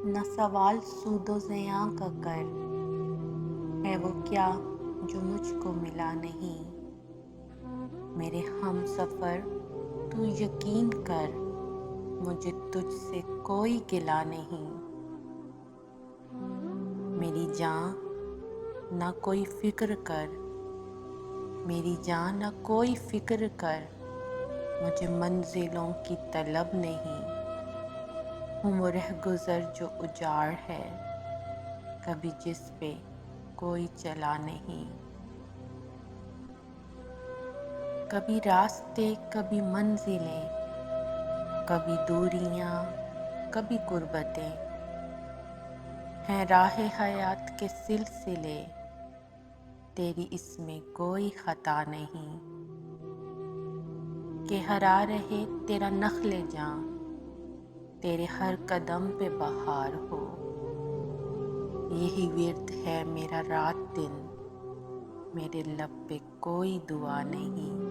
نہ سوال سود و زیاں کا کر، ہے وہ کیا جو مجھ کو ملا نہیں۔ میرے ہم سفر تو یقین کر، مجھے تجھ سے کوئی گلہ نہیں۔ میری جاں نہ کوئی فکر کر، میری جاں نہ کوئی فکر کر، مجھے منزلوں کی طلب نہیں۔ ہوں وہ رہ گزر جو اجاڑ ہے، کبھی جس پہ کوئی چلا نہیں۔ کبھی راستے کبھی منزلیں، کبھی دوریاں کبھی غربتیں، ہیں راہ حیات کے سلسلے، تیری اس میں کوئی خطا نہیں۔ کہ ہرا رہے تیرا نخل جاں، تیرے ہر قدم پہ بہار ہو، یہی ورد ہے میرا رات دن، میرے لب پہ کوئی دعا نہیں۔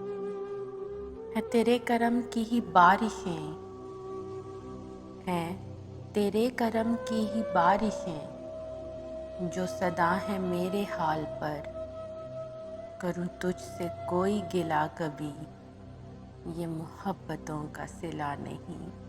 ہے تیرے کرم کی ہی بارشیں، ہیں تیرے کرم کی ہی بارشیں، جو صدا ہیں میرے حال پر، کروں تجھ سے کوئی گلہ کبھی، یہ محبتوں کا صلہ نہیں۔